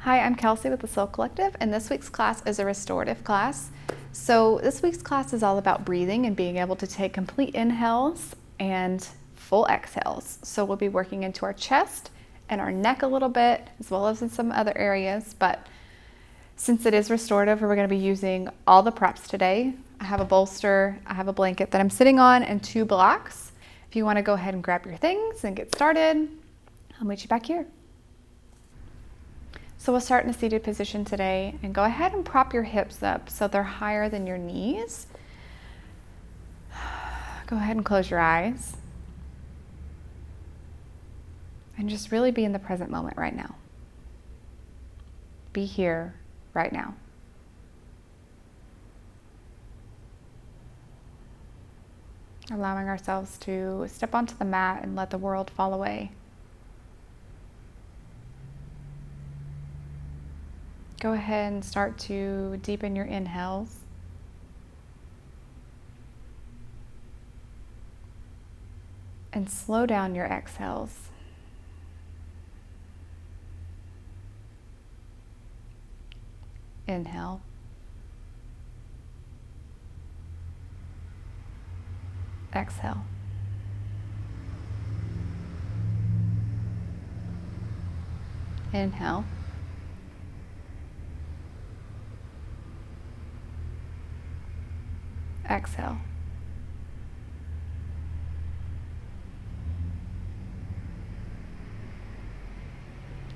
Hi, I'm Kelsey with the Soul Collective, and this week's class is a restorative class. So this week's class is all about breathing and being able to take complete inhales and full exhales. So we'll be working into our chest and our neck a little bit, as well as in some other areas. But since it is restorative, we're going to be using all the props today. I have a bolster, I have a blanket that I'm sitting on, and 2 blocks. If you want to go ahead and grab your things and get started, I'll meet you back here. So we'll start in a seated position today, and go ahead and prop your hips up so they're higher than your knees. Go ahead and close your eyes. And just really be in the present moment right now. Be here right now. Allowing ourselves to step onto the mat and let the world fall away. Go ahead and start to deepen your inhales. And slow down your exhales. Inhale. Exhale. Inhale. Exhale.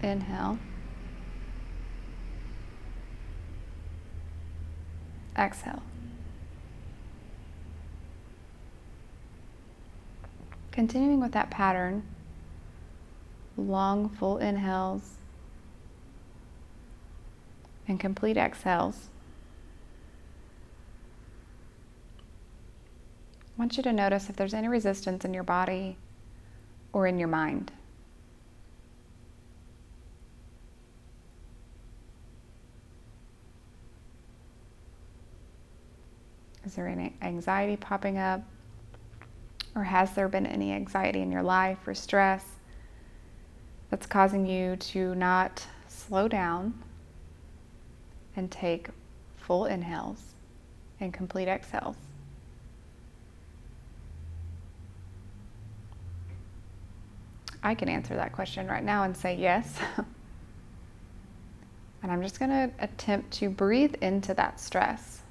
Inhale. Exhale. Continuing with that pattern, long full inhales and complete exhales. I want you to notice if there's any resistance in your body or in your mind. Is there any anxiety popping up? Or has there been any anxiety in your life or stress that's causing you to not slow down and take full inhales and complete exhales? I can answer that question right now and say yes. And I'm just going to attempt to breathe into that stress.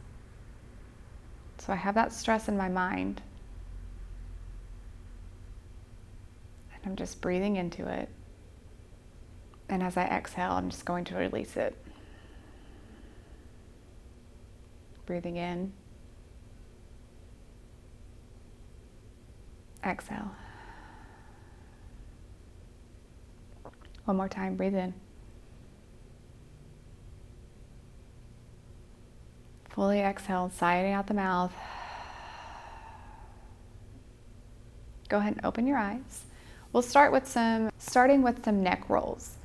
So I have that stress in my mind. And I'm just breathing into it. And as I exhale, I'm just going to release it. Breathing in. Exhale. One more time, breathe in. Fully exhale, sighing out the mouth. Go ahead and open your eyes. We'll starting with some neck rolls.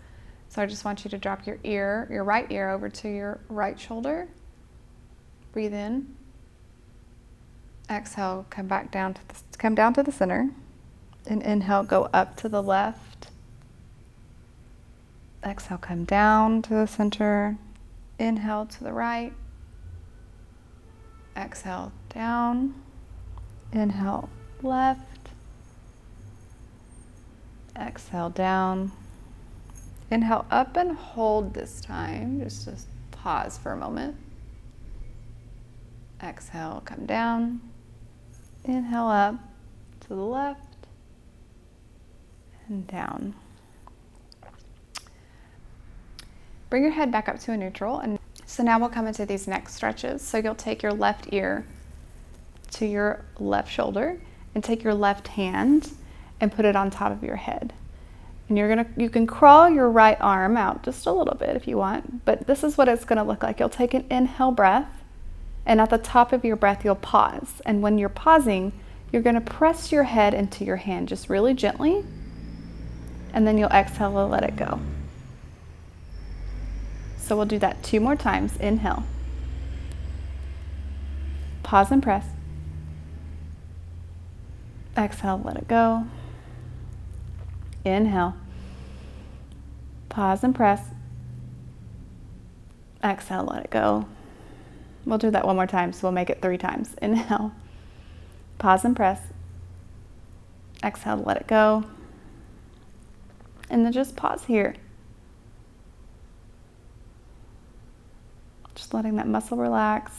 So I just want you to drop your right ear over to your right shoulder. Breathe in. Exhale, come down to the center. And inhale, go up to the left. Exhale, come down to the center. Inhale to the right. Exhale, down. Inhale, left. Exhale, down. Inhale, up and hold this time. Just pause for a moment. Exhale, come down. Inhale, up to the left. And down. Bring your head back up to a neutral. And so now we'll come into these neck stretches. So you'll take your left ear to your left shoulder and take your left hand and put it on top of your head. And you can crawl your right arm out just a little bit if you want, but this is what it's going to look like. You'll take an inhale breath, and at the top of your breath, you'll pause. And when you're pausing, you're going to press your head into your hand just really gently, and then you'll exhale and let it go. So we'll do that 2 more times. Inhale. Pause and press. Exhale, let it go. Inhale. Pause and press. Exhale, let it go. We'll do that one more time, so we'll make it 3 times. Inhale, pause and press. Exhale, let it go. And then just pause here. Just letting that muscle relax.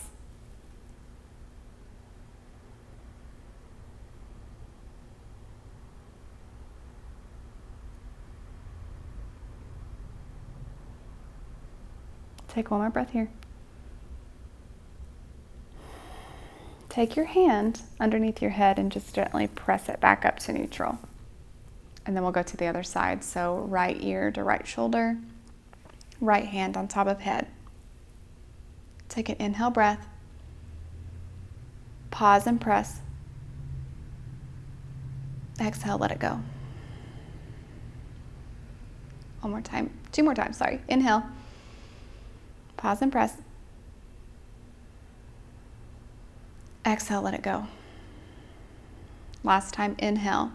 Take one more breath here. Take your hand underneath your head and just gently press it back up to neutral. And then we'll go to the other side. So right ear to right shoulder, right hand on top of head. Take an inhale breath. Pause and press. Exhale, let it go. One more time, 2 more times, sorry. Inhale. Pause and press. Exhale, let it go. Last time, inhale.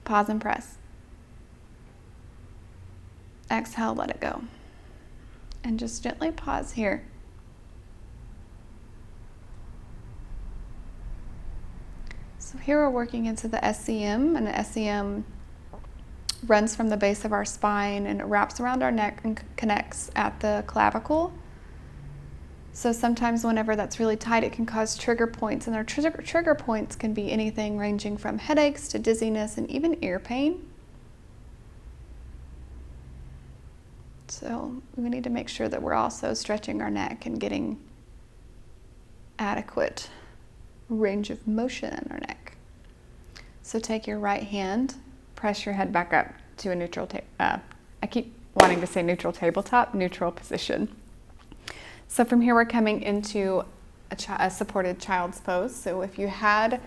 Pause and press. Exhale, let it go. And just gently pause here. So here we're working into the SCM, and the SCM runs from the base of our spine and it wraps around our neck and connects at the clavicle. So sometimes whenever that's really tight, it can cause trigger points, and our trigger points can be anything ranging from headaches to dizziness and even ear pain. So we need to make sure that we're also stretching our neck and getting adequate range of motion in our neck. So take your right hand, press your head back up to a neutral I keep wanting to say neutral tabletop, neutral position. So from here we're coming into a supported child's pose. So if you had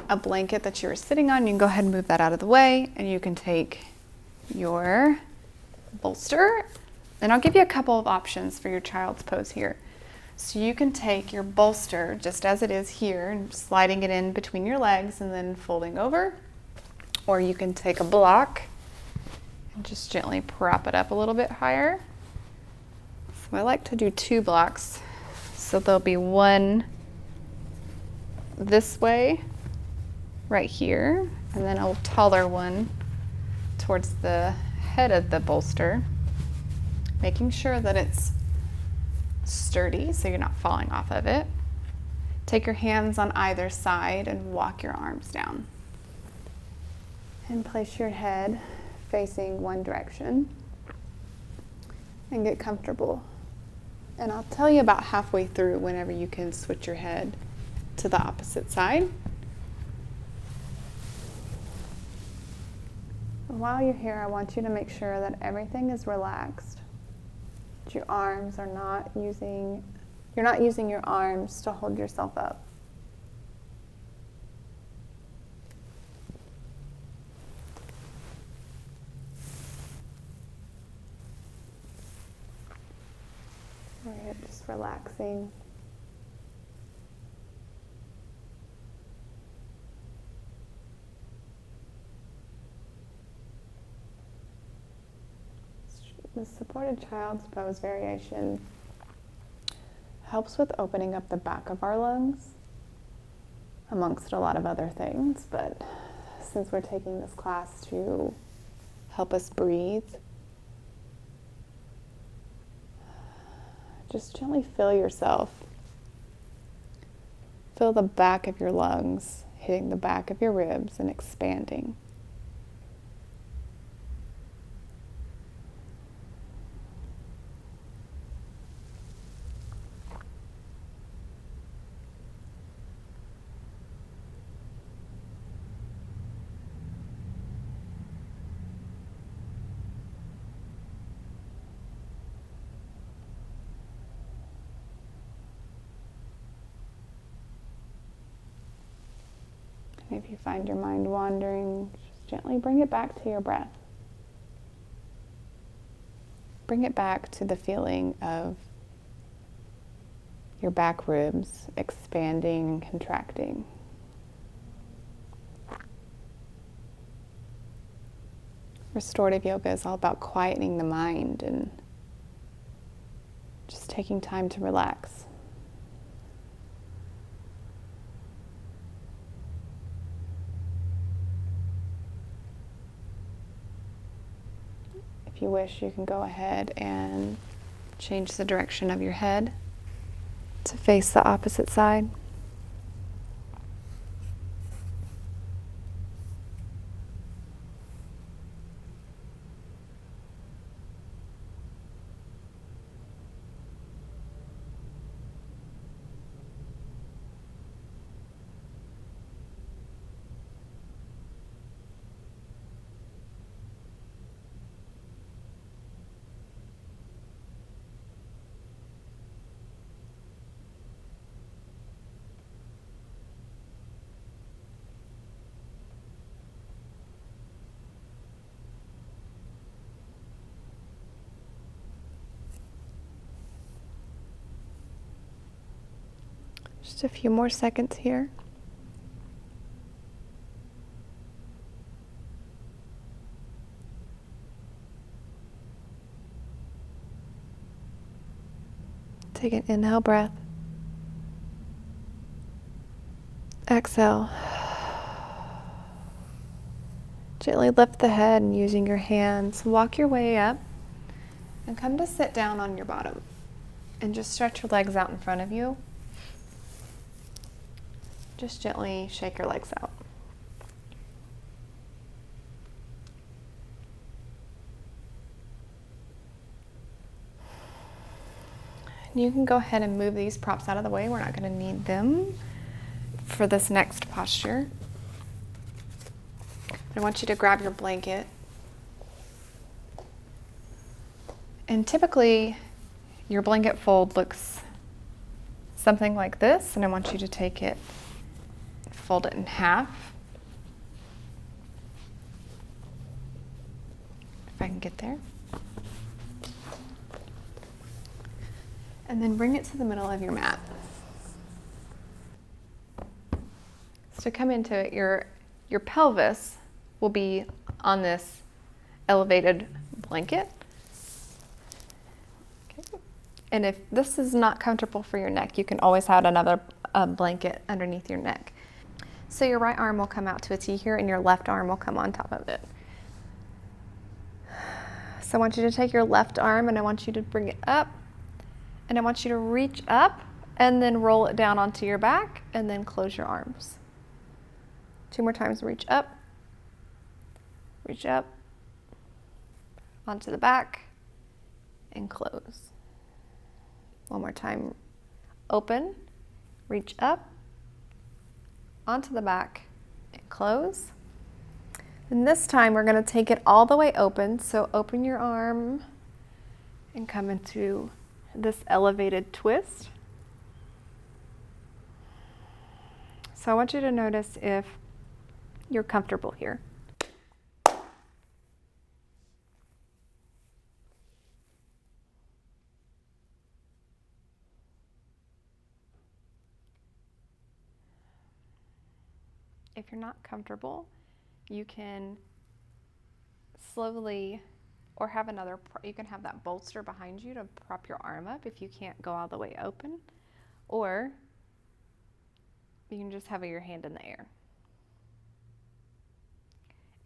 a blanket that you were sitting on, you can go ahead and move that out of the way, and you can take your bolster. And I'll give you a couple of options for your child's pose here. So you can take your bolster just as it is here and sliding it in between your legs and then folding over. Or you can take a block and just gently prop it up a little bit higher. So I like to do 2 blocks. So there'll be one this way, right here, and then a taller one towards the head of the bolster, making sure that it's sturdy so you're not falling off of it. Take your hands on either side and walk your arms down. And place your head facing one direction and get comfortable. And I'll tell you about halfway through whenever you can switch your head to the opposite side. While you're here, I want you to make sure that everything is relaxed. That your arms are not using, you're not using your arms to hold yourself up. We're just relaxing. The supported child's pose variation helps with opening up the back of our lungs, amongst a lot of other things, but since we're taking this class to help us breathe, just gently feel yourself. Feel the back of your lungs hitting the back of your ribs and expanding. If you find your mind wandering, just gently bring it back to your breath. Bring it back to the feeling of your back ribs expanding and contracting. Restorative yoga is all about quietening the mind and Just taking time to relax. If you wish, you can go ahead and change the direction of your head to face the opposite side. Just a few more seconds here. Take an inhale breath. Exhale. Gently lift the head and using your hands, walk your way up and come to sit down on your bottom. And just stretch your legs out in front of you. Just gently shake your legs out. And you can go ahead and move these props out of the way. We're not going to need them for this next posture. I want you to grab your blanket. And typically, your blanket fold looks something like this, and I want you to take it, fold it in half. If I can get there. And then bring it to the middle of your mat. So to come into it, your pelvis will be on this elevated blanket. Okay. And if this is not comfortable for your neck, you can always add another blanket underneath your neck. So your right arm will come out to a T here and your left arm will come on top of it. So I want you to take your left arm and I want you to bring it up and I want you to reach up and then roll it down onto your back and then close your arms. 2 more times, reach up, onto the back and close. 1 more time, open, reach up, onto the back and close. And this time we're going to take it all the way open. So open your arm and come into this elevated twist. So I want you to notice if you're comfortable here. If you're not comfortable, you can slowly, or have you can have that bolster behind you to prop your arm up if you can't go all the way open, or you can just have your hand in the air.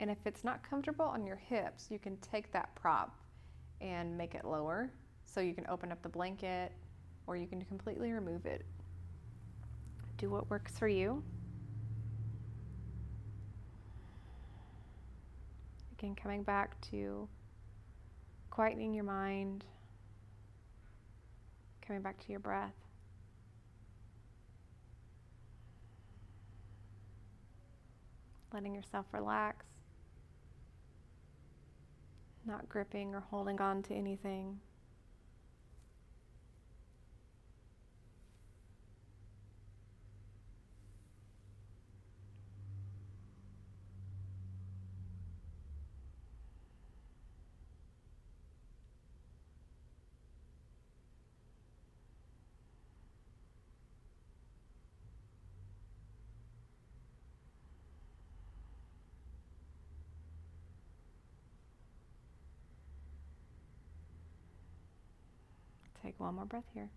And if it's not comfortable on your hips, you can take that prop and make it lower. So you can open up the blanket or you can completely remove it. Do what works for you. Again, coming back to quietening your mind, coming back to your breath. Letting yourself relax, not gripping or holding on to anything. Take one more breath here.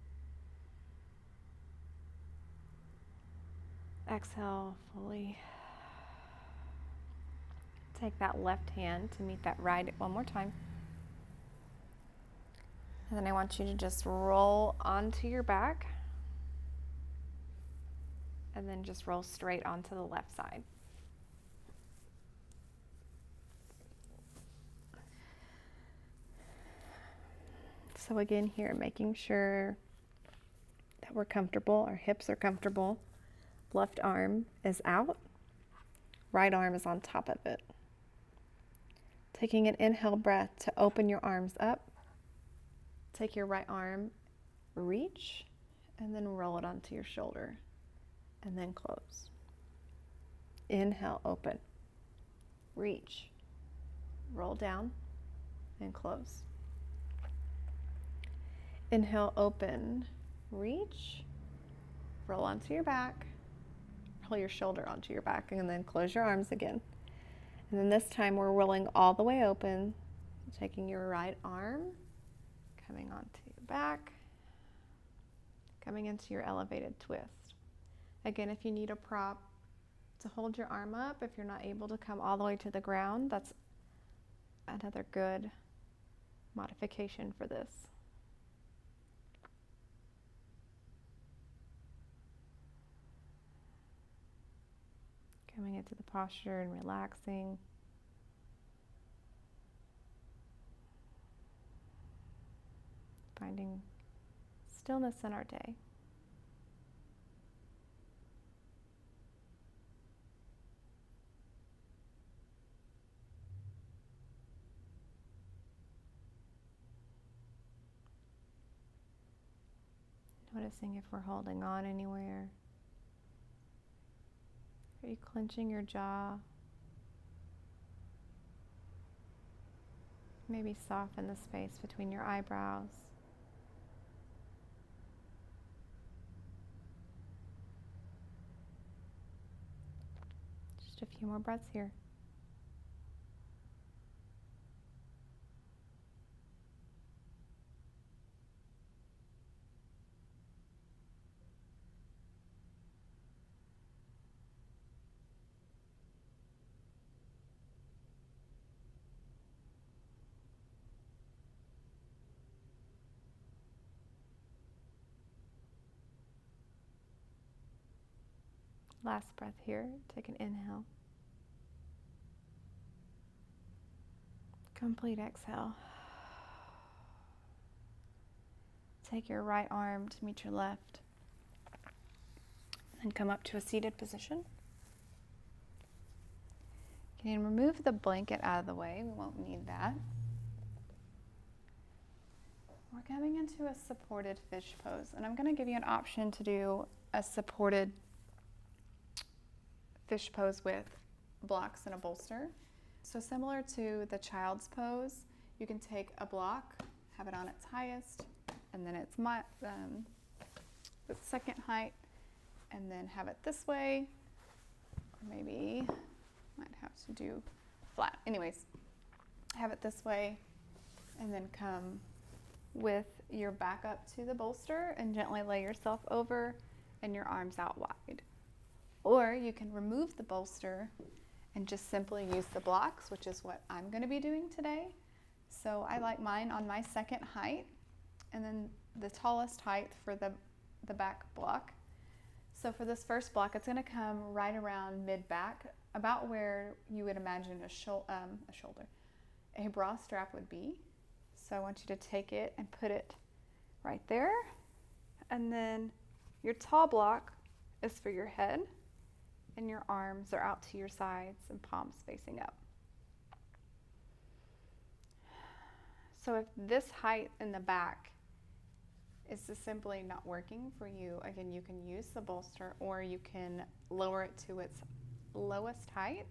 Exhale fully. Take that left hand to meet that right one more time. And then I want you to just roll onto your back. And then just roll straight onto the left side. So again here, making sure that we're comfortable, our hips are comfortable. Left arm is out, right arm is on top of it. Taking an inhale breath to open your arms up. Take your right arm, reach, and then roll it onto your shoulder, and then close. Inhale, open, reach, roll down, and close. Inhale, open, reach, roll onto your back, roll your shoulder onto your back, and then close your arms again. And then this time we're rolling all the way open, taking your right arm, coming onto your back, coming into your elevated twist. Again, if you need a prop to hold your arm up, if you're not able to come all the way to the ground, that's another good modification for this. Coming into the posture and relaxing. Finding stillness in our day. Noticing if we're holding on anywhere. Are you clenching your jaw? Maybe soften the space between your eyebrows. Just a few more breaths here. Last breath here. Take an inhale. Complete exhale. Take your right arm to meet your left. And come up to a seated position. You can remove the blanket out of the way. We won't need that. We're coming into a supported fish pose. And I'm going to give you an option to do a supported fish pose with blocks and a bolster. So similar to the child's pose, you can take a block, have it on its highest, and then its second height, and then have it this way, or maybe might have to do flat. Anyways, have it this way, and then come with your back up to the bolster and gently lay yourself over and your arms out wide. Or you can remove the bolster and just simply use the blocks, which is what I'm going to be doing today. So I like mine on my second height, and then the tallest height for the back block. So for this first block, it's going to come right around mid-back, about where you would imagine a bra strap would be. So I want you to take it and put it right there. And then your tall block is for your head, and your arms are out to your sides and palms facing up. So if this height in the back is just simply not working for you, again, you can use the bolster or you can lower it to its lowest height.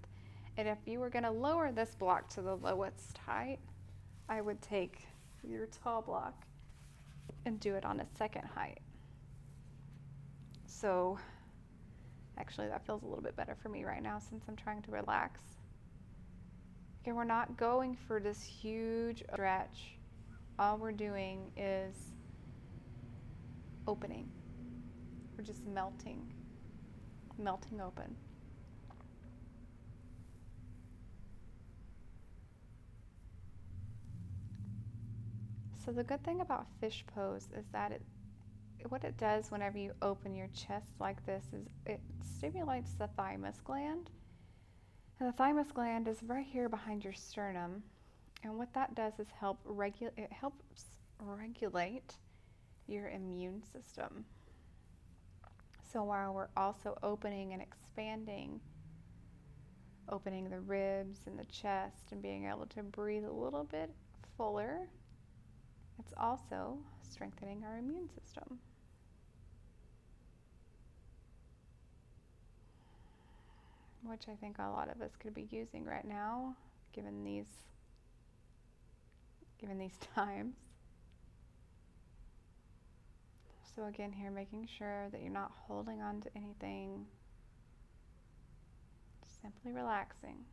And if you were going to lower this block to the lowest height, I would take your tall block and do it on its second height. So actually, that feels a little bit better for me right now since I'm trying to relax. Okay, we're not going for this huge stretch. All we're doing is opening. We're just melting open. So the good thing about fish pose is that what it does whenever you open your chest like this is it stimulates the thymus gland. And the thymus gland is right here behind your sternum. And what that does is it helps regulate your immune system. So while we're also opening and expanding, opening the ribs and the chest and being able to breathe a little bit fuller, it's also strengthening our immune system. Which I think a lot of us could be using right now, given these times. So again here, making sure that you're not holding on to anything, simply relaxing.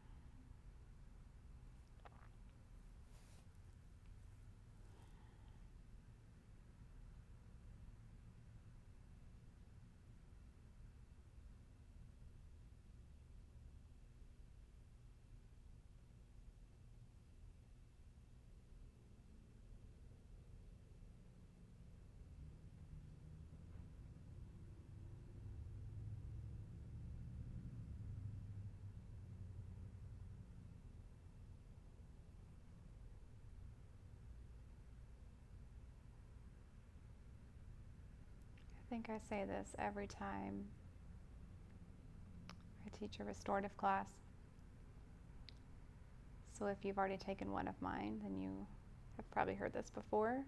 I think I say this every time I teach a restorative class. So if you've already taken one of mine, then you have probably heard this before.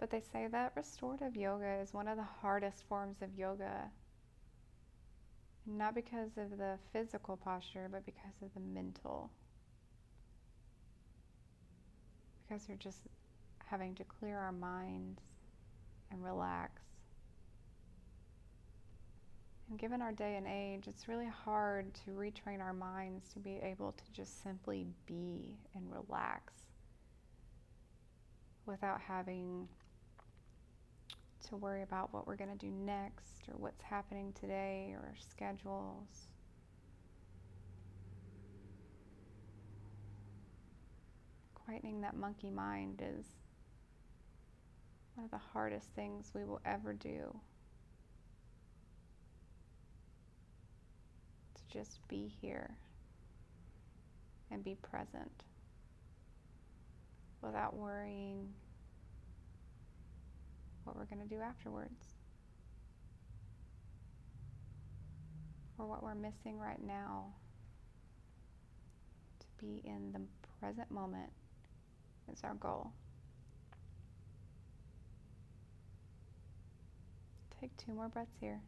But they say that restorative yoga is one of the hardest forms of yoga. Not because of the physical posture, but because of the mental. Because you're just having to clear our minds and relax. And given our day and age, it's really hard to retrain our minds to be able to just simply be and relax without having to worry about what we're going to do next or what's happening today or our schedules. Quietening that monkey mind is one of the hardest things we will ever do. To just be here and be present without worrying what we're going to do afterwards or what we're missing right now. To be in the present moment is our goal. Take 2 more breaths here.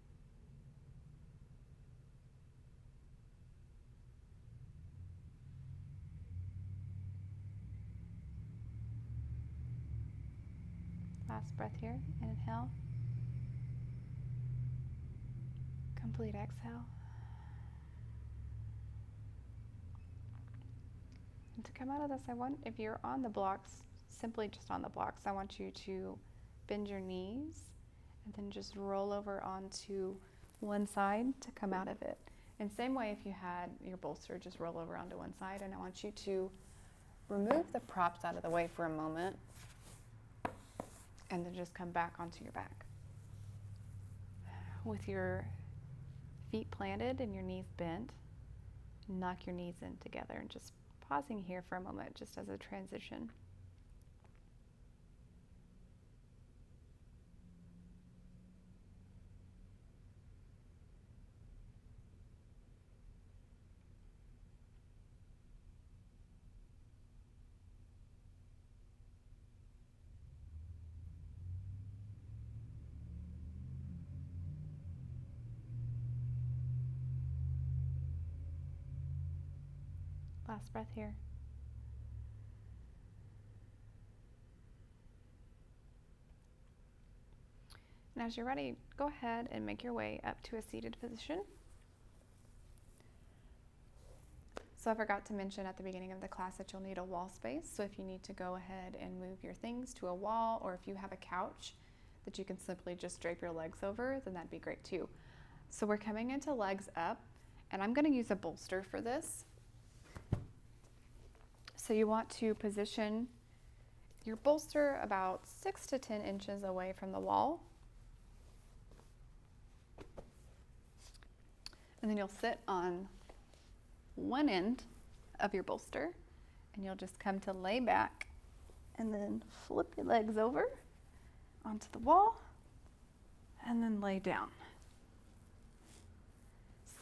Last breath here. Inhale. Complete exhale. And to come out of this, if you're on the blocks, simply just on the blocks, I want you to bend your knees and then just roll over onto one side to come out of it. And same way if you had your bolster, just roll over onto one side. And I want you to remove the props out of the way for a moment and then just come back onto your back. With your feet planted and your knees bent, knock your knees in together and just pausing here for a moment just as a transition. Last breath here. And as you're ready, go ahead and make your way up to a seated position. So I forgot to mention at the beginning of the class that you'll need a wall space. So if you need to go ahead and move your things to a wall, or if you have a couch, that you can simply just drape your legs over, then that'd be great too. So we're coming into legs up, and I'm going to use a bolster for this. So you want to position your bolster about 6 to 10 inches away from the wall. And then you'll sit on one end of your bolster, and you'll just come to lay back and then flip your legs over onto the wall and then lay down.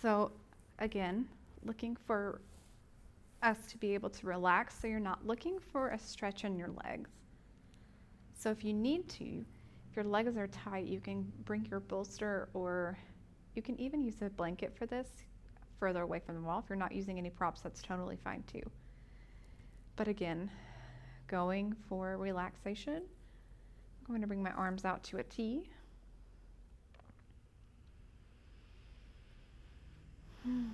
So again, looking for us to be able to relax, so you're not looking for a stretch in your legs. So if you need to, if your legs are tight, you can bring your bolster, or you can even use a blanket for this further away from the wall. If you're not using any props, that's totally fine too. But again, going for relaxation, I'm going to bring my arms out to a T. And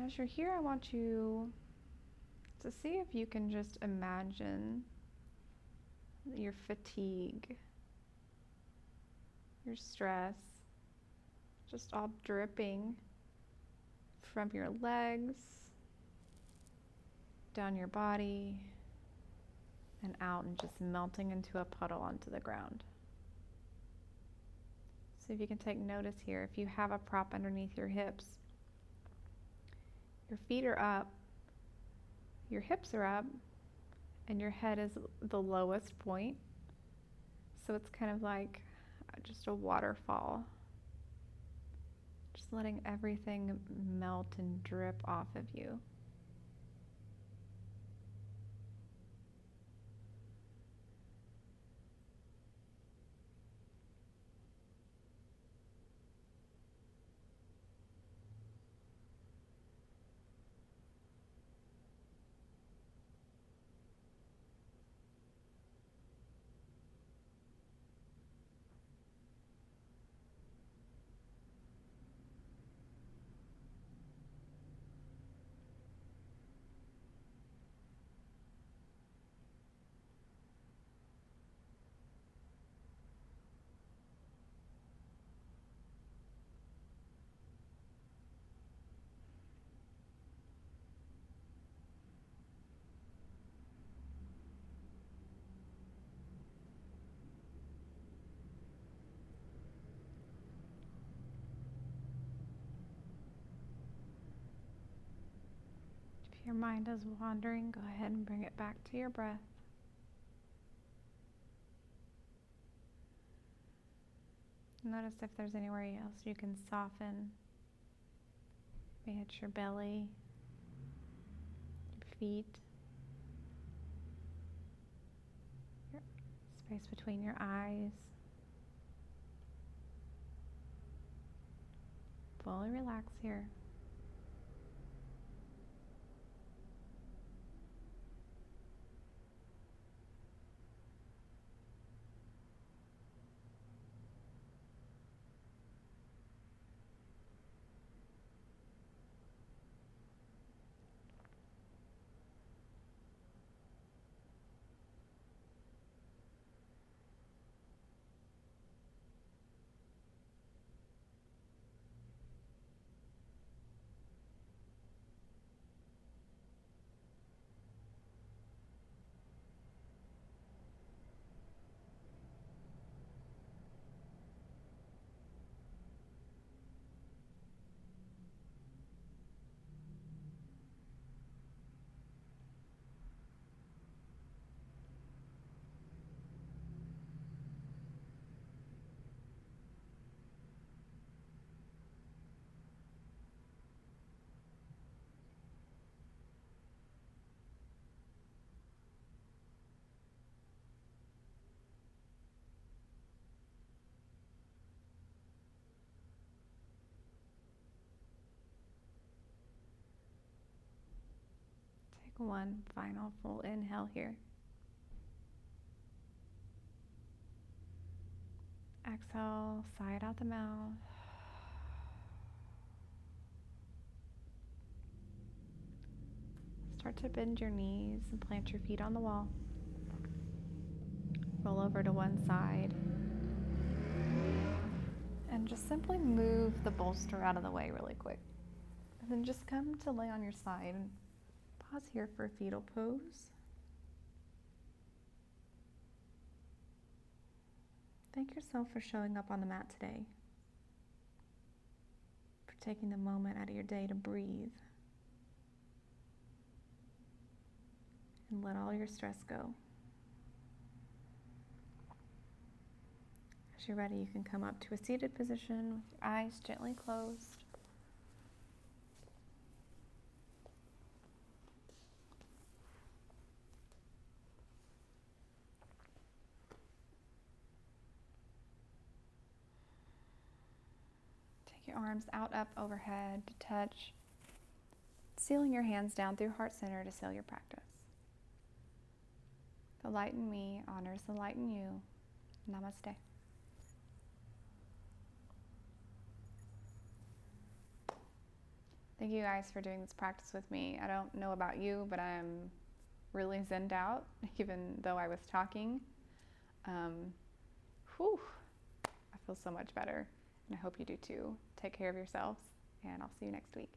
as you're here, I want you to see if you can just imagine your fatigue, your stress, just all dripping from your legs, down your body, and out, and just melting into a puddle onto the ground. So if you can take notice here, if you have a prop underneath your hips, your feet are up, your hips are up, and your head is the lowest point. So it's kind of like just a waterfall. Just letting everything melt and drip off of you. If your mind is wandering, go ahead and bring it back to your breath. Notice if there's anywhere else you can soften. Maybe it's your belly, your feet, your space between your eyes. Fully relax here. Take one final full inhale here. Exhale, sigh it out the mouth. Start to bend your knees and plant your feet on the wall. Roll over to one side. And just simply move the bolster out of the way really quick. And then just come to lay on your side and pause here for a fetal pose. Thank yourself for showing up on the mat today, for taking the moment out of your day to breathe and let all your stress go. As you're ready, you can come up to a seated position with your eyes gently closed. Take your arms out, up, overhead to touch, sealing your hands down through heart center to seal your practice. The light in me honors the light in you. Namaste. Thank you guys for doing this practice with me. I don't know about you, but I'm really zenned out, even though I was talking. I feel so much better, and I hope you do too. Take care of yourselves, and I'll see you next week.